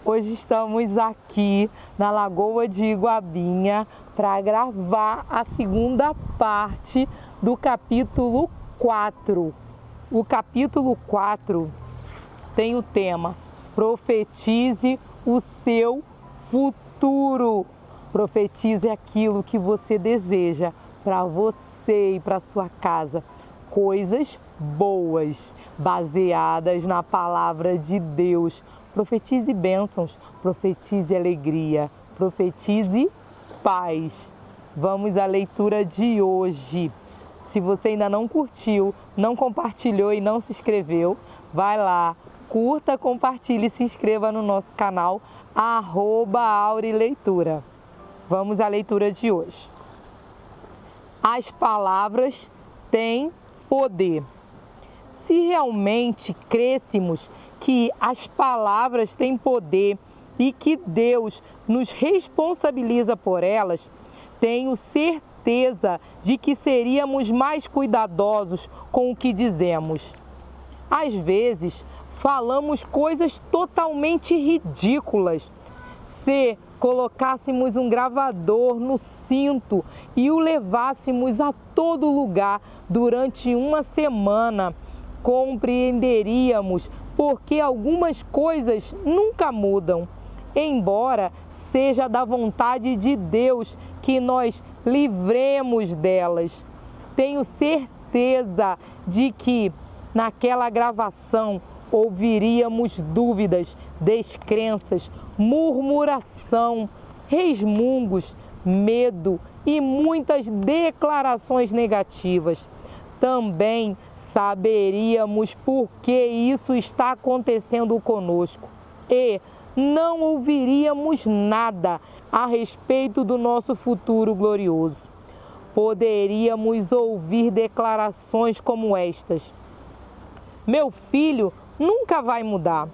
Hoje estamos aqui na Lagoa de Iguabinha para gravar a segunda parte do capítulo 4. O capítulo 4 tem o tema Profetize o seu futuro. Profetize aquilo que você deseja para você e para sua casa. Coisas boas, baseadas na palavra de Deus. Profetize bênçãos, profetize alegria, profetize paz. Vamos à leitura de hoje. Se você ainda não curtiu, não compartilhou e não se inscreveu, vai lá, curta, compartilhe e se inscreva no nosso canal, @aurileitura. Vamos à leitura de hoje. As palavras têm poder. Se realmente crêssemos que as palavras têm poder e que Deus nos responsabiliza por elas, tenho certeza de que seríamos mais cuidadosos com o que dizemos. Às vezes, falamos coisas totalmente ridículas. Se colocássemos um gravador no cinto e o levássemos a todo lugar durante uma semana, compreenderíamos porque algumas coisas nunca mudam, embora seja da vontade de Deus que nós livremos delas. Tenho certeza de que naquela gravação ouviríamos dúvidas, descrenças, murmuração, resmungos, medo e muitas declarações negativas. Também saberíamos por que isso está acontecendo conosco e não ouviríamos nada a respeito do nosso futuro glorioso. Poderíamos ouvir declarações como estas: meu filho nunca vai mudar.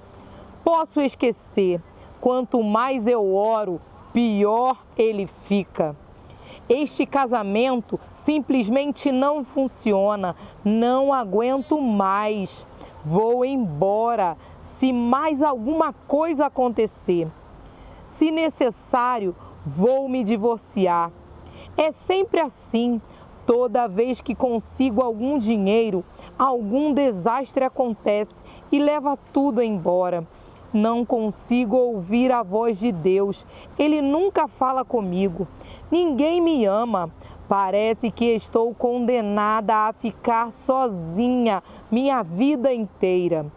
Posso esquecer. Quanto mais eu oro, pior ele fica. Este casamento simplesmente não funciona. Não aguento mais. Vou embora se mais alguma coisa acontecer. Se necessário, vou me divorciar. É sempre assim. Toda vez que consigo algum dinheiro, algum desastre acontece e leva tudo embora. Não consigo ouvir a voz de Deus. Ele nunca fala comigo. Ninguém me ama. Parece que estou condenada a ficar sozinha minha vida inteira.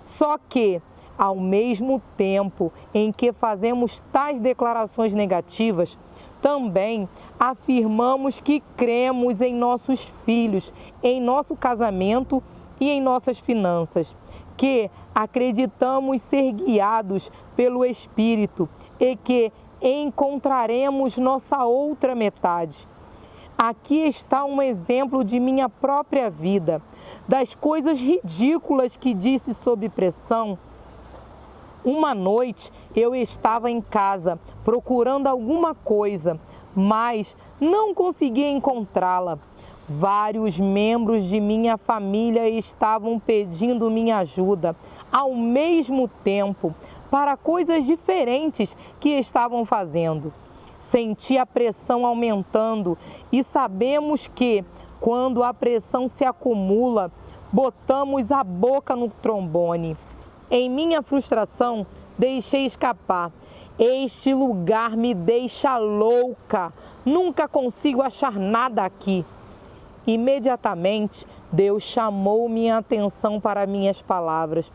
Só que, ao mesmo tempo em que fazemos tais declarações negativas, também afirmamos que cremos em nossos filhos, em nosso casamento e em nossas finanças, que acreditamos ser guiados pelo Espírito e que encontraremos nossa outra metade. Aqui está um exemplo de minha própria vida, das coisas ridículas que disse sob pressão. Uma noite eu estava em casa procurando alguma coisa, mas não conseguia encontrá-la. Vários membros de minha família estavam pedindo minha ajuda ao mesmo tempo para coisas diferentes que estavam fazendo. Senti a pressão aumentando e sabemos que, quando a pressão se acumula, botamos a boca no trombone. Em minha frustração, deixei escapar. Este lugar me deixa louca. Nunca consigo achar nada aqui. Imediatamente, Deus chamou minha atenção para minhas palavras.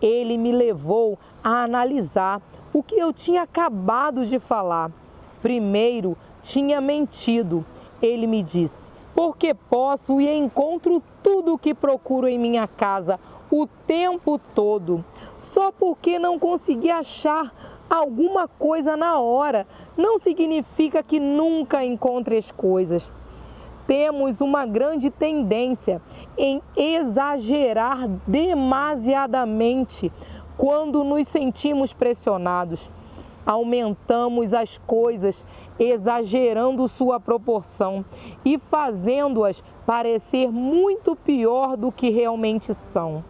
Ele me levou a analisar o que eu tinha acabado de falar. Primeiro, tinha mentido. Ele me disse: porque posso e encontro tudo o que procuro em minha casa o tempo todo. Só porque não consegui achar alguma coisa na hora, não significa que nunca encontre as coisas. Temos uma grande tendência em exagerar demasiadamente quando nos sentimos pressionados. Aumentamos as coisas exagerando sua proporção e fazendo-as parecer muito pior do que realmente são.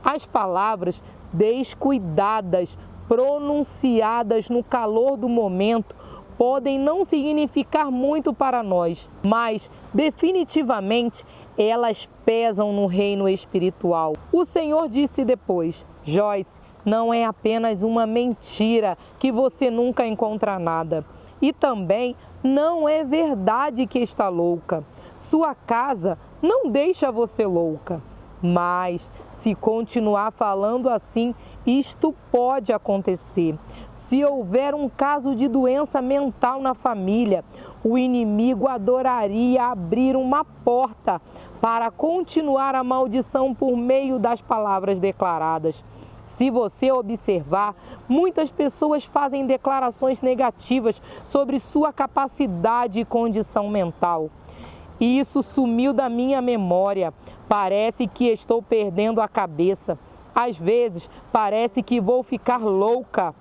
As palavras descuidadas pronunciadas no calor do momento, podem não significar muito para nós, mas definitivamente elas pesam no reino espiritual. O Senhor disse depois: Joyce, não é apenas uma mentira que você nunca encontra nada. E também não é verdade que está louca. Sua casa não deixa você louca. Mas, se continuar falando assim, isto pode acontecer. Se houver um caso de doença mental na família, o inimigo adoraria abrir uma porta para continuar a maldição por meio das palavras declaradas. Se você observar, muitas pessoas fazem declarações negativas sobre sua capacidade e condição mental. Isso sumiu da minha memória. Parece que estou perdendo a cabeça. Às vezes, parece que vou ficar louca.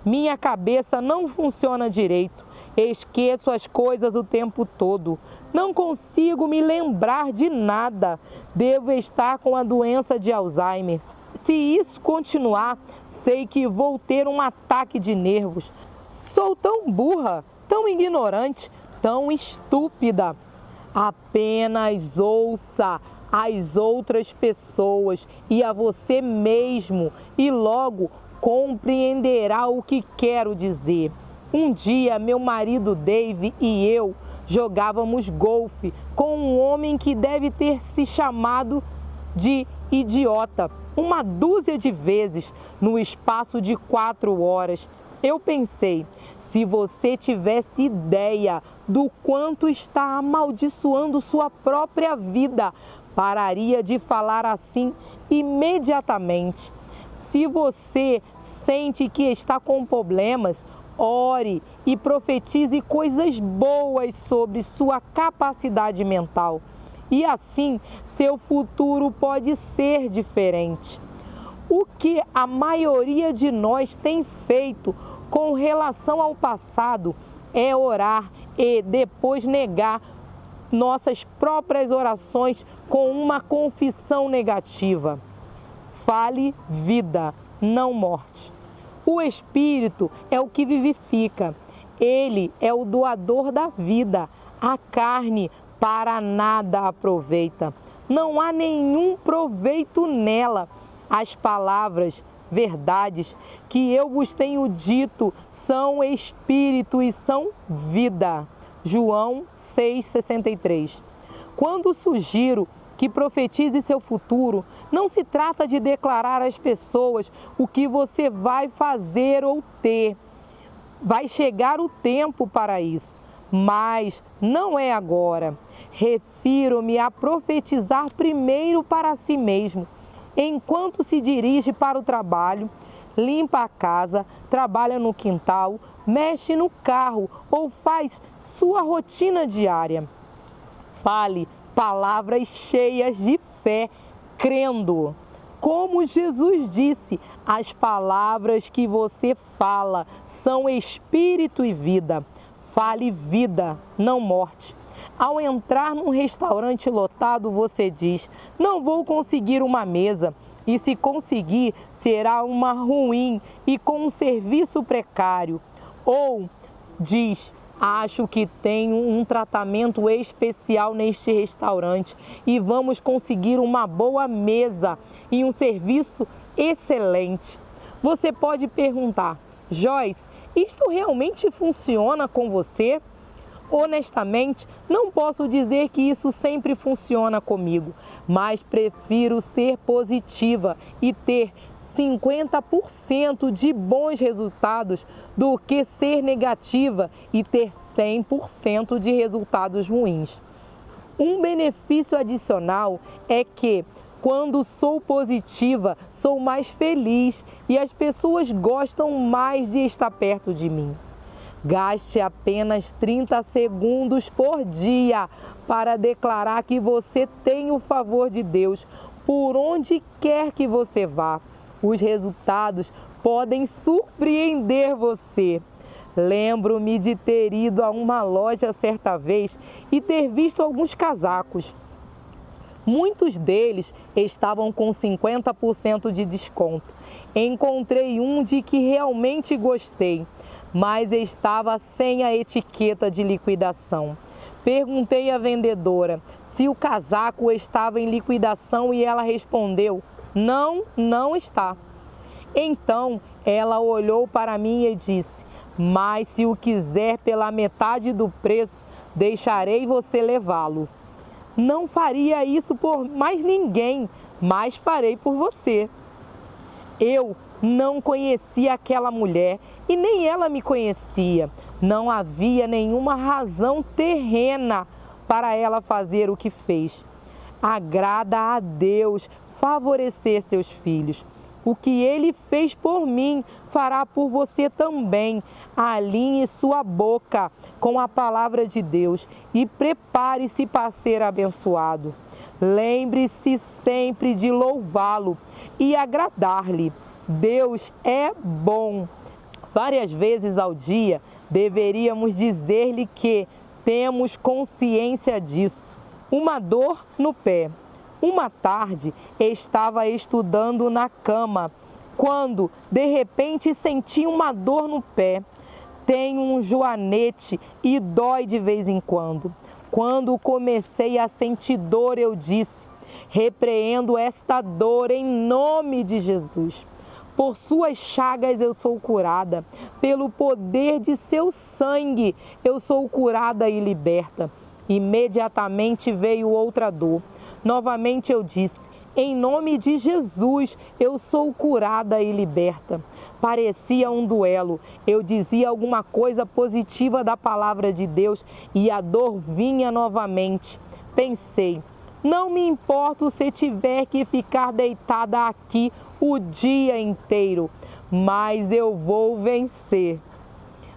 Minha cabeça não funciona direito. Esqueço as coisas o tempo todo. Não consigo me lembrar de nada. Devo estar com a doença de Alzheimer. Se isso continuar, sei que vou ter um ataque de nervos. Sou tão burra, tão ignorante, tão estúpida. Apenas ouça as outras pessoas e a você mesmo e logo compreenderá o que quero dizer. Um dia, meu marido Dave e eu jogávamos golfe com um homem que deve ter se chamado de idiota uma dúzia de vezes no espaço de 4 horas. Eu pensei, se você tivesse ideia do quanto está amaldiçoando sua própria vida, pararia de falar assim imediatamente. Se você sente que está com problemas, ore e profetize coisas boas sobre sua capacidade mental. E assim, seu futuro pode ser diferente. O que a maioria de nós tem feito com relação ao passado é orar e depois negar nossas próprias orações com uma confissão negativa. Fale vida, não morte. O Espírito é o que vivifica. Ele é o doador da vida. A carne para nada aproveita. Não há nenhum proveito nela. As palavras, verdades que eu vos tenho dito são espírito e são vida. João 6,63. Quando sugiro que profetize seu futuro, não se trata de declarar às pessoas o que você vai fazer ou ter. Vai chegar o tempo para isso, mas não é agora. Refiro-me a profetizar primeiro para si mesmo, enquanto se dirige para o trabalho, limpa a casa, trabalha no quintal, mexe no carro ou faz sua rotina diária. Fale palavras cheias de fé, crendo. Como Jesus disse, as palavras que você fala são espírito e vida. Fale vida, não morte. Ao entrar num restaurante lotado, você diz: não vou conseguir uma mesa. E se conseguir, será uma ruim e com um serviço precário. Ou diz: acho que tenho um tratamento especial neste restaurante e vamos conseguir uma boa mesa e um serviço excelente. Você pode perguntar: Joyce, isto realmente funciona com você? Honestamente, não posso dizer que isso sempre funciona comigo, mas prefiro ser positiva e ter 50% de bons resultados do que ser negativa e ter 100% de resultados ruins. Um benefício adicional é que, quando sou positiva, sou mais feliz e as pessoas gostam mais de estar perto de mim. Gaste apenas 30 segundos por dia para declarar que você tem o favor de Deus por onde quer que você vá. Os resultados podem surpreender você. Lembro-me de ter ido a uma loja certa vez e ter visto alguns casacos Muitos deles estavam com 50% de desconto. Encontrei um de que realmente gostei, mas estava sem a etiqueta de liquidação. Perguntei à vendedora se o casaco estava em liquidação e ela respondeu: não, não está. Então ela olhou para mim e disse: mas se o quiser pela metade do preço, deixarei você levá-lo. Não faria isso por mais ninguém, mas farei por você. Eu não conhecia aquela mulher e nem ela me conhecia. Não havia nenhuma razão terrena para ela fazer o que fez. Agrada a Deus favorecer seus filhos. O que Ele fez por mim, fará por você também. Alinhe sua boca com a palavra de Deus e prepare-se para ser abençoado. Lembre-se sempre de louvá-lo e agradar-lhe. Deus é bom. Várias vezes ao dia, deveríamos dizer-lhe que temos consciência disso. Uma dor no pé. Uma tarde, estava estudando na cama, quando, de repente, senti uma dor no pé. Tenho um joanete e dói de vez em quando. Quando comecei a sentir dor, eu disse: repreendo esta dor em nome de Jesus. Por suas chagas eu sou curada. Pelo poder de seu sangue eu sou curada e liberta. Imediatamente veio outra dor. Novamente eu disse: em nome de Jesus eu sou curada e liberta. Parecia um duelo. Eu dizia alguma coisa positiva da palavra de Deus e a dor vinha novamente. Pensei: não me importo se tiver que ficar deitada aqui o dia inteiro, mas eu vou vencer.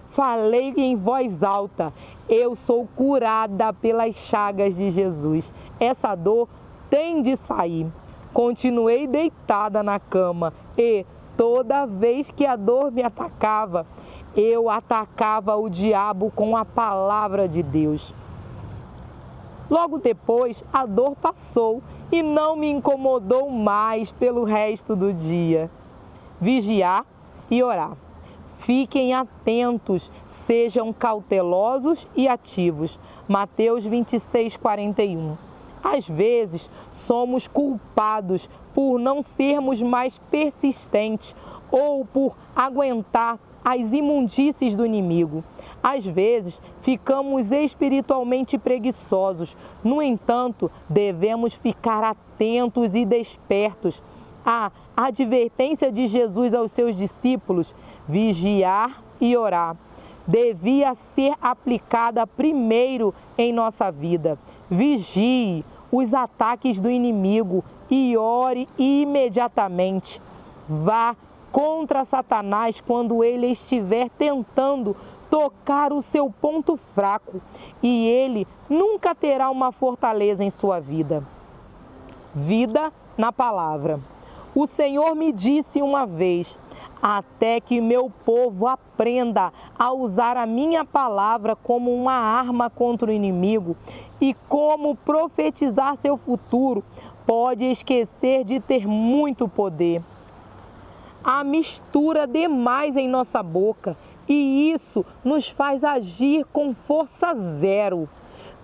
Falei em voz alta: eu sou curada pelas chagas de Jesus. Essa dor tem de sair. Continuei deitada na cama e, toda vez que a dor me atacava, eu atacava o diabo com a palavra de Deus. Logo depois, a dor passou e não me incomodou mais pelo resto do dia. Vigiar e orar. Fiquem atentos, sejam cautelosos e ativos. Mateus 26:41. Às vezes, somos culpados por não sermos mais persistentes ou por aguentar as imundícies do inimigo. Às vezes, ficamos espiritualmente preguiçosos. No entanto, devemos ficar atentos e despertos. A advertência de Jesus aos seus discípulos, vigiar e orar, devia ser aplicada primeiro em nossa vida. Vigie os ataques do inimigo e ore imediatamente. Vá contra Satanás quando ele estiver tentando tocar o seu ponto fraco, e ele nunca terá uma fortaleza em sua vida. Vida na palavra. O Senhor me disse uma vez: até que meu povo aprenda a usar a minha palavra como uma arma contra o inimigo e como profetizar seu futuro, pode esquecer de ter muito poder. Há mistura demais em nossa boca e isso nos faz agir com força zero.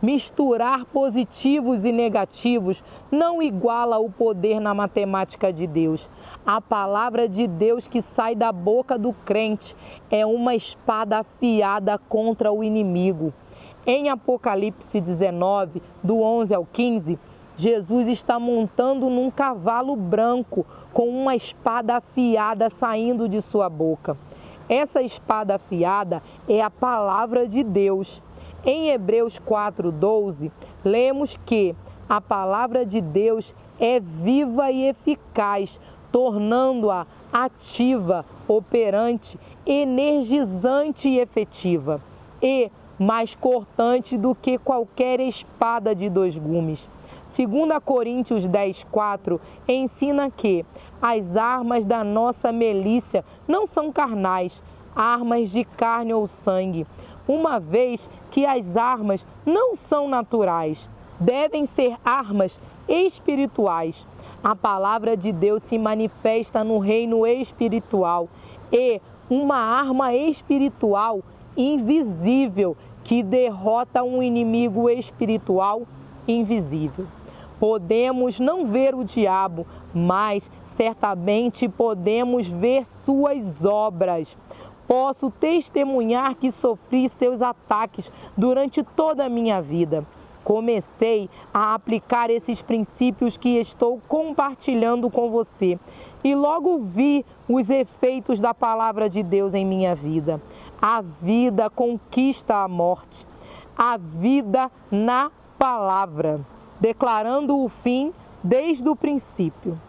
Misturar positivos e negativos não iguala o poder na matemática de Deus. A palavra de Deus que sai da boca do crente é uma espada afiada contra o inimigo. Em Apocalipse 19, do 11 ao 15, Jesus está montando num cavalo branco com uma espada afiada saindo de sua boca. Essa espada afiada é a palavra de Deus. Em Hebreus 4:12, lemos que a palavra de Deus é viva e eficaz, tornando-a ativa, operante, energizante e efetiva, e mais cortante do que qualquer espada de 2 gumes. 2 Coríntios 10:4 ensina que as armas da nossa milícia não são carnais, armas de carne ou sangue, uma vez que as armas não são naturais. Devem ser armas espirituais. A palavra de Deus se manifesta no reino espiritual e uma arma espiritual invisível que derrota um inimigo espiritual invisível. Podemos não ver o diabo, mas certamente podemos ver suas obras. Posso testemunhar que sofri seus ataques durante toda a minha vida. Comecei a aplicar esses princípios que estou compartilhando com você e logo vi os efeitos da palavra de Deus em minha vida. A vida conquista a morte, a vida na palavra, declarando o fim desde o princípio.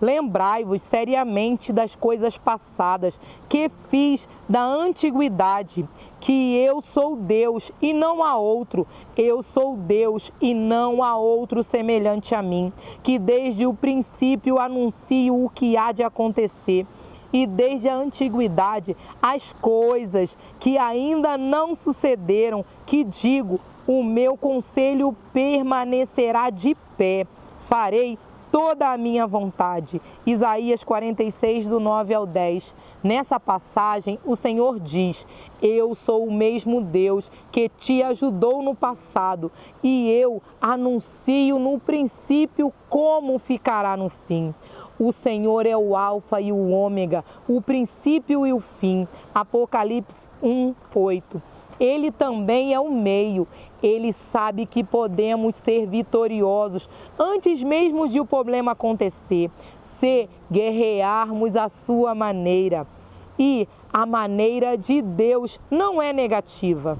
Lembrai-vos seriamente das coisas passadas que fiz da antiguidade, que eu sou Deus e não há outro, eu sou Deus e não há outro semelhante a mim, que desde o princípio anuncio o que há de acontecer, e desde a antiguidade as coisas que ainda não sucederam, que digo, o meu conselho permanecerá de pé, farei toda a minha vontade. Isaías 46, do 9 ao 10. Nessa passagem, o Senhor diz: eu sou o mesmo Deus que te ajudou no passado e eu anuncio no princípio como ficará no fim. O Senhor é o Alfa e o Ômega, o princípio e o fim. Apocalipse 1, 8. Ele também é o meio. Ele sabe que podemos ser vitoriosos antes mesmo de o problema acontecer, se guerrearmos à sua maneira. E a maneira de Deus não é negativa.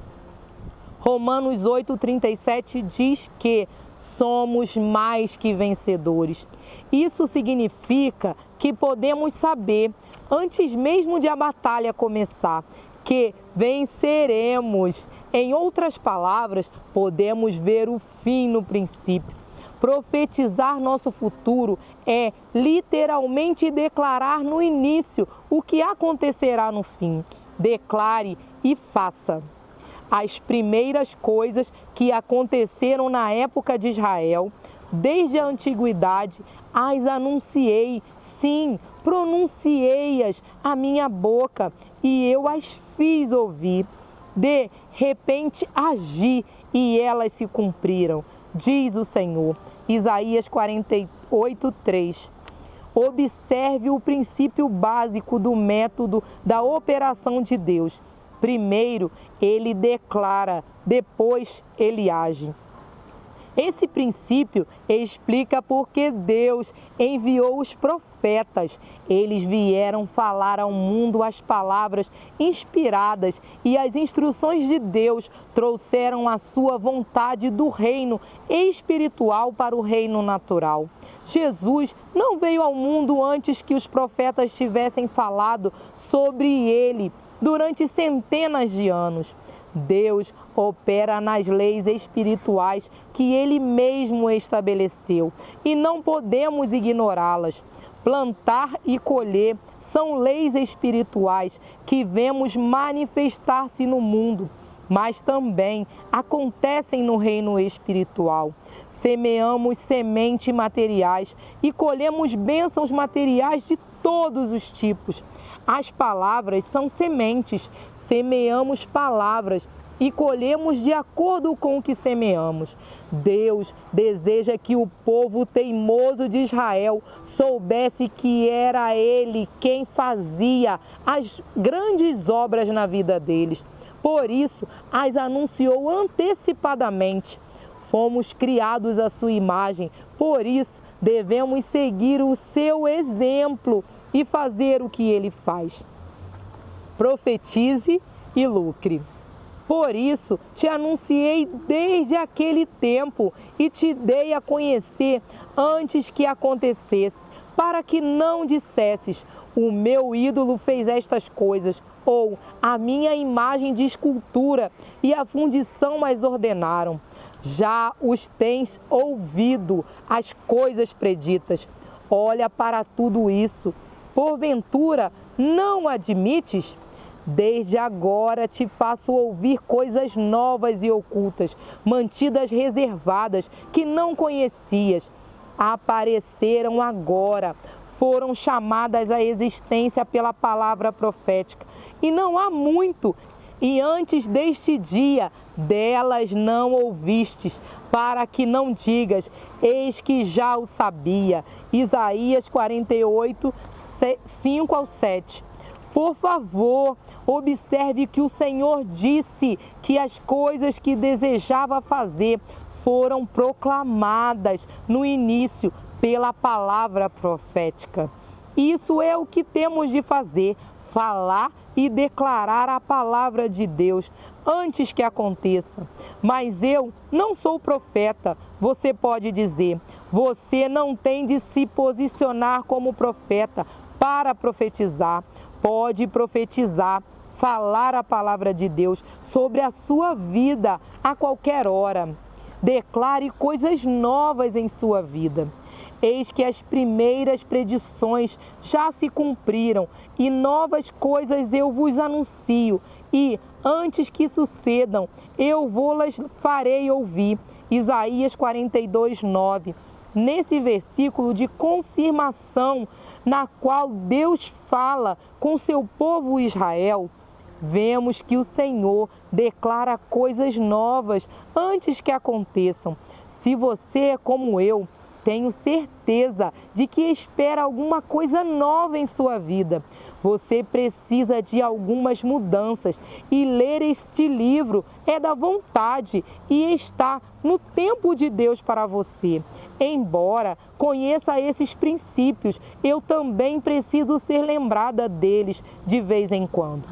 Romanos 8,37 diz que somos mais que vencedores. Isso significa que podemos saber, antes mesmo de a batalha começar, que venceremos. Em outras palavras, podemos ver o fim no princípio. Profetizar nosso futuro é literalmente declarar no início o que acontecerá no fim. Declare e faça. As primeiras coisas que aconteceram na época de Israel, desde a antiguidade, as anunciei, sim, pronunciei-as à minha boca e eu as fiz ouvir. De repente agi e elas se cumpriram, diz o Senhor. Isaías 48, 3. Observe o princípio básico do método da operação de Deus. Primeiro, ele declara, depois ele age. Esse princípio explica por que Deus enviou os profetas. Eles vieram falar ao mundo as palavras inspiradas e as instruções de Deus trouxeram a sua vontade do reino espiritual para o reino natural. Jesus não veio ao mundo antes que os profetas tivessem falado sobre ele durante centenas de anos. Deus opera nas leis espirituais que Ele mesmo estabeleceu e não podemos ignorá-las. Plantar e colher são leis espirituais que vemos manifestar-se no mundo, mas também acontecem no reino espiritual. Semeamos sementes materiais e colhemos bênçãos materiais de todos os tipos. As palavras são sementes. Semeamos palavras e colhemos de acordo com o que semeamos. Deus deseja que o povo teimoso de Israel soubesse que era Ele quem fazia as grandes obras na vida deles. Por isso, as anunciou antecipadamente. Fomos criados à sua imagem, por isso devemos seguir o seu exemplo e fazer o que Ele faz. Profetize e lucre. Por isso, te anunciei desde aquele tempo e te dei a conhecer antes que acontecesse, para que não dissesses, o meu ídolo fez estas coisas, ou a minha imagem de escultura e a fundição as ordenaram. Já os tens ouvido, as coisas preditas. Olha para tudo isso. Porventura, não admites? Desde agora te faço ouvir coisas novas e ocultas, mantidas reservadas, que não conhecias. Apareceram agora, foram chamadas à existência pela palavra profética. E não há muito, e antes deste dia, delas não ouvistes, para que não digas, eis que já o sabia. Isaías 48, 5 ao 7. Por favor, observe que o Senhor disse que as coisas que desejava fazer foram proclamadas no início pela palavra profética. Isso é o que temos de fazer, falar e declarar a palavra de Deus antes que aconteça. Mas eu não sou profeta, você pode dizer. Você não tem de se posicionar como profeta para profetizar. Pode profetizar, falar a palavra de Deus sobre a sua vida a qualquer hora. Declare coisas novas em sua vida. Eis que as primeiras predições já se cumpriram e novas coisas eu vos anuncio. E, antes que sucedam, eu vou-las farei ouvir. Isaías 42, 9. Nesse versículo de confirmação, na qual Deus fala com seu povo Israel, vemos que o Senhor declara coisas novas antes que aconteçam. Se você é como eu, tenho certeza de que espera alguma coisa nova em sua vida. Você precisa de algumas mudanças e ler este livro é da vontade e está no tempo de Deus para você. Embora conheça esses princípios, eu também preciso ser lembrada deles de vez em quando.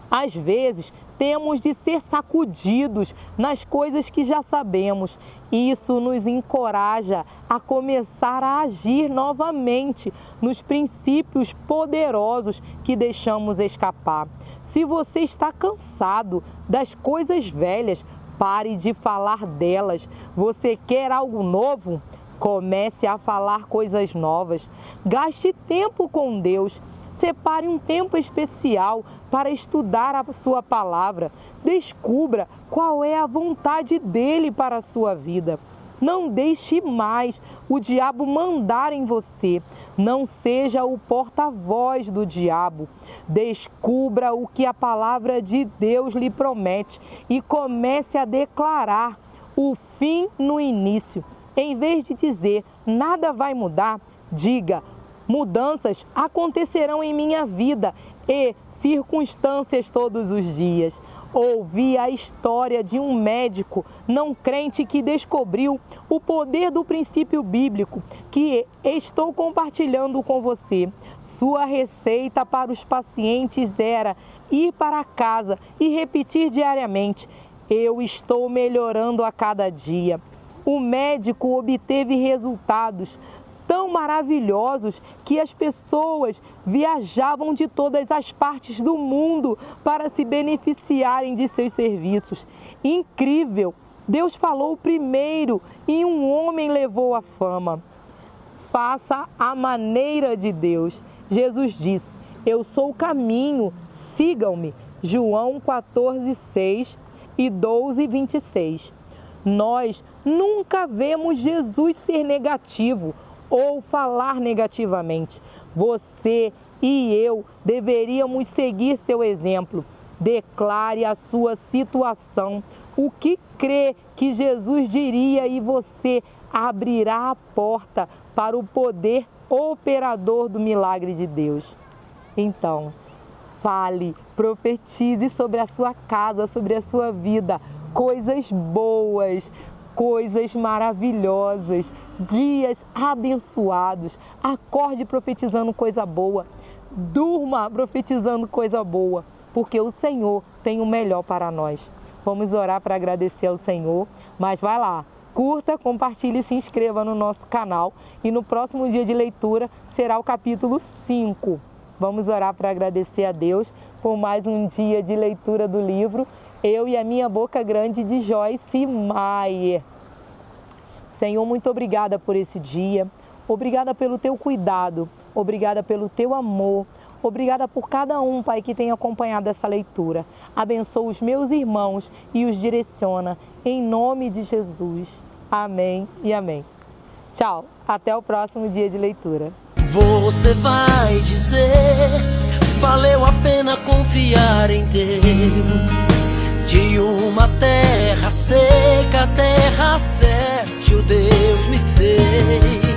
Às vezes, temos de ser sacudidos nas coisas que já sabemos. Isso nos encoraja a começar a agir novamente nos princípios poderosos que deixamos escapar. Se você está cansado das coisas velhas, pare de falar delas. Você quer algo novo? Comece a falar coisas novas. Gaste tempo com Deus. Separe um tempo especial para estudar a sua palavra. Descubra qual é a vontade dele para a sua vida. Não deixe mais o diabo mandar em você. Não seja o porta-voz do diabo. Descubra o que a palavra de Deus lhe promete e comece a declarar o fim no início. Em vez de dizer, nada vai mudar, diga, mudanças acontecerão em minha vida e circunstâncias todos os dias. Ouvi a história de um médico não crente que descobriu o poder do princípio bíblico que estou compartilhando com você. Sua receita para os pacientes era ir para casa e repetir diariamente: eu estou melhorando a cada dia. O médico obteve resultados tão maravilhosos que as pessoas viajavam de todas as partes do mundo para se beneficiarem de seus serviços. Incrível! Deus falou primeiro e um homem levou a fama. Faça a maneira de Deus. Jesus disse, eu sou o caminho, sigam-me. João 14, 6 e 12, 26. Nós nunca vemos Jesus ser negativo ou falar negativamente. Você e eu deveríamos seguir seu exemplo. Declare a sua situação, o que crê que Jesus diria e você abrirá a porta para o poder operador do milagre de Deus. Então, fale, profetize sobre a sua casa, sobre a sua vida, coisas boas, coisas maravilhosas, dias abençoados. Acorde profetizando coisa boa, durma profetizando coisa boa, porque o Senhor tem o melhor para nós. Vamos orar para agradecer ao Senhor, mas vai lá, curta, compartilhe e se inscreva no nosso canal e no próximo dia de leitura será o capítulo 5. Vamos orar para agradecer a Deus por mais um dia de leitura do livro Eu e a Minha Boca Grande, de Joyce Meyer. Senhor, muito obrigada por esse dia, obrigada pelo teu cuidado, obrigada pelo teu amor, Obrigada por cada um, Pai, que tem acompanhado essa leitura. Abençoa os meus irmãos e os direciona, em nome de Jesus. Amém e amém. Tchau, até o próximo dia de leitura. Você vai dizer, valeu a pena confiar em Deus. De uma terra seca, terra fértil, Deus me fez.